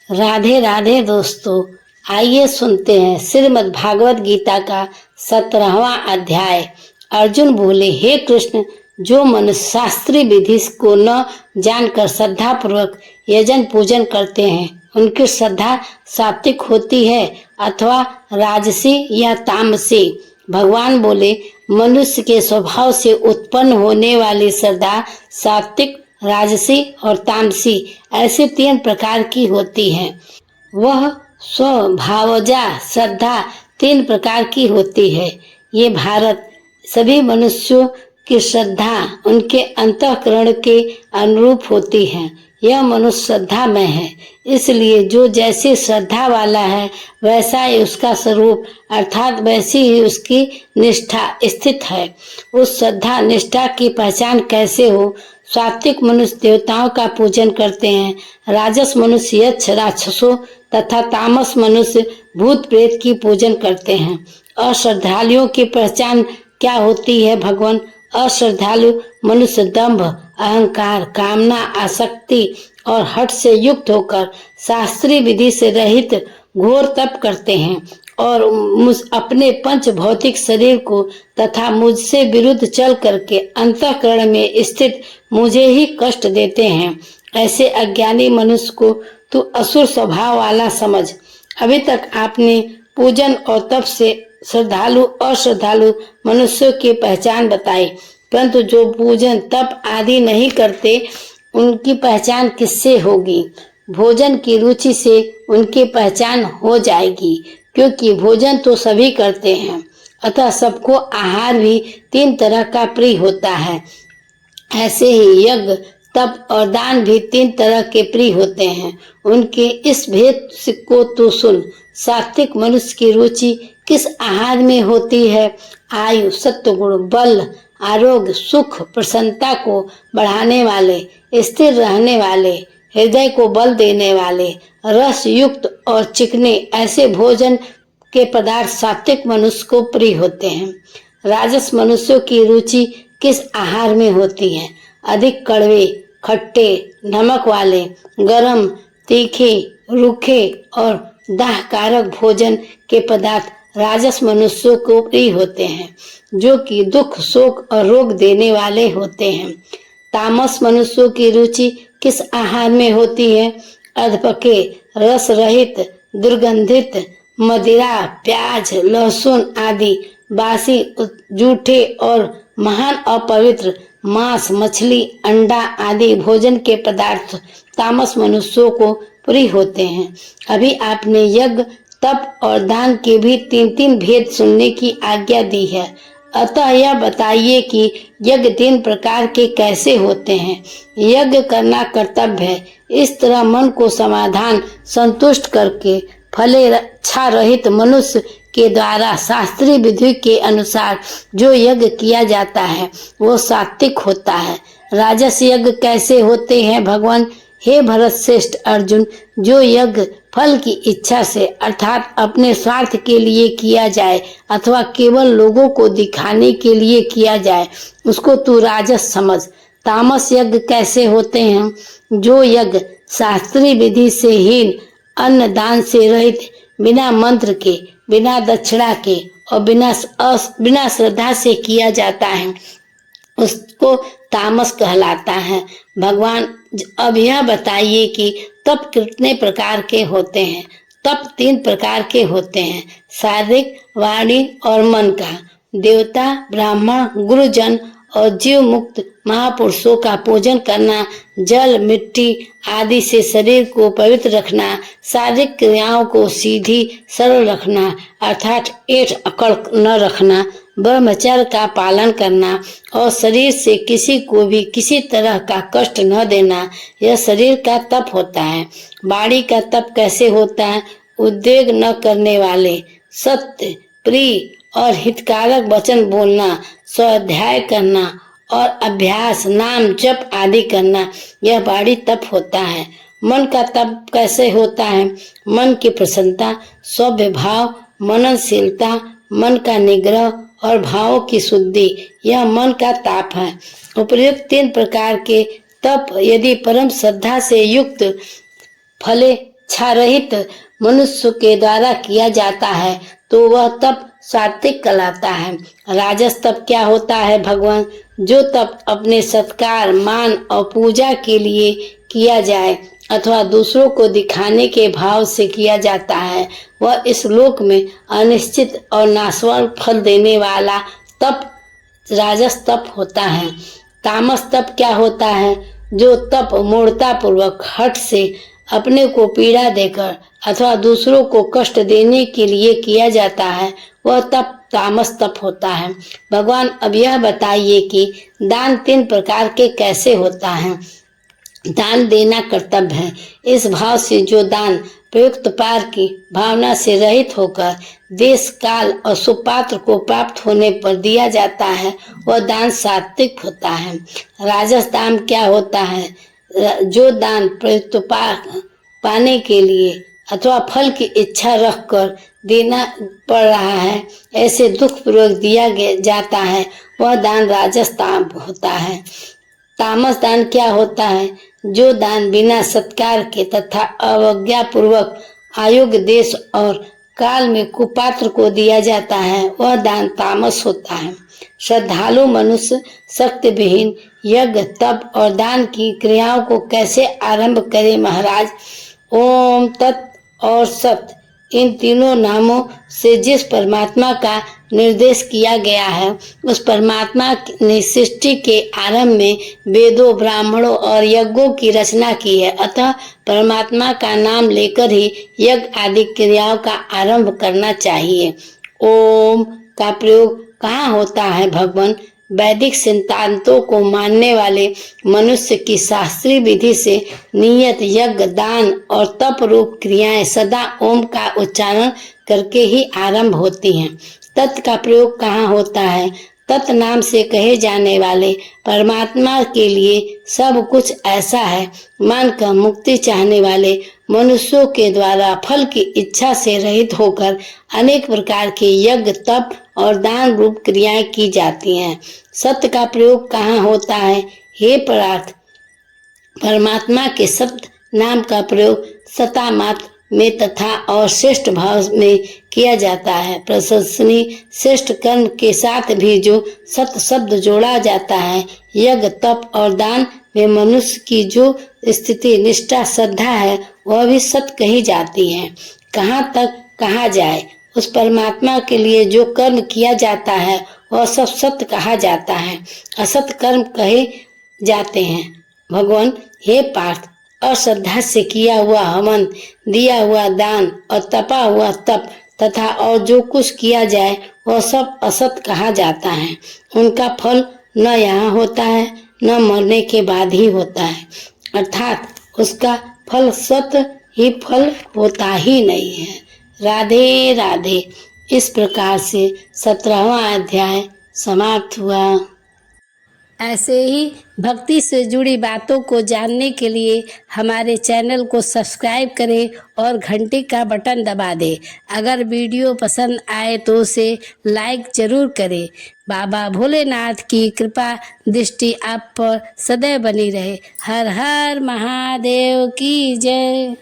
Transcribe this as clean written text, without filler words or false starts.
राधे राधे दोस्तों, आइए सुनते हैं श्रीमद् भागवत गीता का 17वां अध्याय। अर्जुन बोले, हे कृष्ण, जो मनुष्य शास्त्रीय विधि को न जानकर श्रद्धा पूर्वक यजन पूजन करते हैं, उनकी श्रद्धा सात्विक होती है अथवा राजसी या तामसी। भगवान बोले, मनुष्य के स्वभाव से उत्पन्न होने वाली श्रद्धा सात्विक, राजसी और तामसी ऐसे 3 प्रकार की होती है। वह स्वभावजा श्रद्धा 3 प्रकार की होती है। ये भारत, सभी मनुष्यों की श्रद्धा उनके अंतःकरण के अनुरूप होती है। यह मनुष्य श्रद्धा में है, इसलिए जो जैसी श्रद्धा वाला है वैसा ही उसका स्वरूप अर्थात वैसी ही उसकी निष्ठा स्थित है। उस श्रद्धा निष्ठा की पहचान कैसे हो? सात्विक मनुष्य देवताओं का पूजन करते हैं, राजस मनुष्य यक्ष राक्षसों तथा तामस मनुष्य भूत प्रेत की पूजन करते हैं। अश्रद्धालुओं की पहचान क्या होती है भगवान? अश्रद्धालु मनुष्य दंभ, अहंकार, कामना, आसक्ति और हठ से युक्त होकर शास्त्रीय विधि से रहित घोर तप करते हैं और अपने पंच भौतिक शरीर को तथा मुझसे विरुद्ध चल करके अंतःकरण में स्थित मुझे ही कष्ट देते हैं। ऐसे अज्ञानी मनुष्य को तू असुर स्वभाव वाला समझ। अभी तक आपने पूजन और तप से श्रद्धालु अश्रद्धालु मनुष्यों की पहचान बताई, परंतु जो पूजन तप आदि नहीं करते उनकी पहचान किससे होगी? भोजन की रुचि से उनकी पहचान हो जाएगी, क्योंकि भोजन तो सभी करते हैं, अतः सबको आहार भी 3 तरह का प्रिय होता है। ऐसे ही यज्ञ, तप और दान भी 3 तरह के प्रिय होते हैं। उनके इस भेद को तो सुन। सात्विक मनुष्य की रुचि किस आहार में होती है? आयु, सत्वगुण, बल, आरोग्य, सुख, प्रसन्नता को बढ़ाने वाले, स्थिर रहने वाले, हृदय को बल देने वाले, रस युक्त और चिकने ऐसे भोजन के पदार्थ सात्विक मनुष्य को प्रिय होते हैं। राजस मनुष्यों की रुचि किस आहार में होती है? अधिक कड़वे, खट्टे, नमक वाले, गरम, तीखे, रूखे और दाहकारक भोजन के पदार्थ राजस मनुष्यों को प्रिय होते हैं, जो कि दुख, शोक और रोग देने वाले होते हैं। तामस मनुष्यों की रुचि किस आहार में होती है? अधपके, रस रहित, दुर्गंधित, मदिरा, प्याज, लहसुन आदि बासी, जूठे और महान अपवित्र मांस, मछली, अंडा आदि भोजन के पदार्थ तामस मनुष्यों को प्रिय होते हैं। अभी आपने यज्ञ, तप और दान के भी 3 भेद सुनने की आज्ञा दी है, अतः यह बताइए कि यज्ञ 3 प्रकार के कैसे होते हैं? यज्ञ करना कर्तव्य है। इस तरह मन को समाधान संतुष्ट करके फलेच्छा रहित मनुष्य के द्वारा शास्त्रीय विधि के अनुसार जो यज्ञ किया जाता है वो सात्विक होता है। राजस यज्ञ कैसे होते हैं भगवान? हे भरत श्रेष्ठ अर्जुन, जो यज्ञ फल की इच्छा से अर्थात अपने स्वार्थ के लिए किया जाए अथवा केवल लोगों को दिखाने के लिए किया जाए उसको तू राजस समझ। तामस यज्ञ कैसे होते हैं? जो यज्ञ शास्त्रीय विधि से हीन, अन्न दान से रहित, बिना मंत्र के, बिना दक्षिणा के और बिना श्रद्धा से किया जाता है उसको तामस कहलाता है। भगवान अब यह बताइए कि तप कितने प्रकार के होते हैं? तप 3 प्रकार के होते हैं, शारीरिक, वाणी और मन का। देवता, ब्राह्मण, गुरुजन और जीव मुक्त महापुरुषों का पूजन करना, जल, मिट्टी आदि से शरीर को पवित्र रखना, शारीरिक क्रियाओं को सीधी सरल रखना अर्थात ऐंठ अकड़ न रखना, ब्रह्मचर्य का पालन करना और शरीर से किसी को भी किसी तरह का कष्ट न देना, यह शरीर का तप होता है। वाणी का तप कैसे होता है? उद्वेग न करने वाले, सत्य, प्रिय और हितकारक वचन बोलना, स्वाध्याय करना और अभ्यास, नाम जप आदि करना, यह वाणी तप होता है। मन का तप कैसे होता है? मन की प्रसन्नता, सभ्य भाव, मननशीलता, मन का निग्रह और भावों की शुद्धि, यह मन का ताप है। उपर्युक्त 3 प्रकार के तप यदि परम श्रद्धा से युक्त फले इच्छा रहित मनुष्य के द्वारा किया जाता है तो वह तप सात्विक कहलाता है। राजस तप क्या होता है भगवान? जो तप अपने सत्कार, मान और पूजा के लिए किया जाए अथवा दूसरों को दिखाने के भाव से किया जाता है, वह इस लोक में अनिश्चित और नाशवान फल देने वाला तप राजस तप होता है। तामस तप क्या होता है? जो तप मूढ़ता पूर्वक हठ से अपने को पीड़ा देकर अथवा दूसरों को कष्ट देने के लिए किया जाता है, वह तप तामस तप होता है। भगवान अब यह बताइए कि दान 3 प्रकार के कैसे होता है। दान देना कर्तव्य है। इस भाव से जो दान प्रयुक्त पार की भावना से रहित होकर देश काल और सुपात्र को प्राप्त होने पर दिया जाता है, वह दान सात्विक होता है। राजस दान क्या होता है? जो दान प्रयुक्त पाने के लिए अथवा फल की इच्छा रखकर देना पड़ रहा है, ऐसे दुख पूर्वक दिया जाता है, वह दान राजस दान होता है। तामस दान क्या होता है? जो दान बिना सत्कार के तथा अवज्ञा पूर्वक अयोग्य देश और काल में कुपात्र को दिया जाता है, वह दान तामस होता है। श्रद्धालु मनुष्य शक्ति विहीन यज्ञ, तप और दान की क्रियाओं को कैसे आरंभ करे महाराज? ओम, तत् और सत, इन तीनों नामों से जिस परमात्मा का निर्देश किया गया है, उस परमात्मा ने सृष्टि के आरंभ में वेदों, ब्राह्मणों और यज्ञों की रचना की है। अतः परमात्मा का नाम लेकर ही यज्ञ आदि क्रियाओं का आरंभ करना चाहिए। ओम का प्रयोग कहाँ होता है भगवान? वैदिक सिद्धांतों को मानने वाले मनुष्य की शास्त्रीय विधि से नियत यज्ञ, दान और तप रूप क्रियाएं सदा ओम का उच्चारण करके ही आरंभ होती हैं। तत् का प्रयोग कहाँ होता है? तत् नाम से कहे जाने वाले परमात्मा के लिए सब कुछ ऐसा है मानकर मुक्ति चाहने वाले मनुष्यों के द्वारा फल की इच्छा से रहित होकर अनेक प्रकार के यज्ञ, तप और दान रूप क्रियाएं की जाती हैं। सत्य का प्रयोग कहाँ होता है? हे परार्थ, परमात्मा के सत्य नाम का प्रयोग सता मात्र में तथा और श्रेष्ठ भाव में किया जाता है। प्रशंसनीय श्रेष्ठ कर्म के साथ भी जो सत्य शब्द जोड़ा जाता है, यज्ञ, तप और दान में मनुष्य की जो स्थिति, निष्ठा, श्रद्धा है, वह भी सत्य कही जाती है। कहाँ तक कहा जाए, उस परमात्मा के लिए जो कर्म किया जाता है वह सब सत्य कहा जाता है, असत कर्म कहे जाते हैं। भगवान, हे पार्थ, अश्रद्धा से किया हुआ हवन, दिया हुआ दान और तपा हुआ तप तथा और जो कुछ किया जाए वह सब असत कहा जाता है। उनका फल न यहाँ होता है न मरने के बाद ही होता है, अर्थात उसका फल सत्य ही फल होता ही नहीं है। राधे राधे। इस प्रकार से 17वां अध्याय समाप्त हुआ। ऐसे ही भक्ति से जुड़ी बातों को जानने के लिए हमारे चैनल को सब्सक्राइब करें और घंटी का बटन दबा दें। अगर वीडियो पसंद आए तो उसे लाइक जरूर करें। बाबा भोलेनाथ की कृपा दृष्टि आप पर सदैव बनी रहे। हर हर महादेव की जय।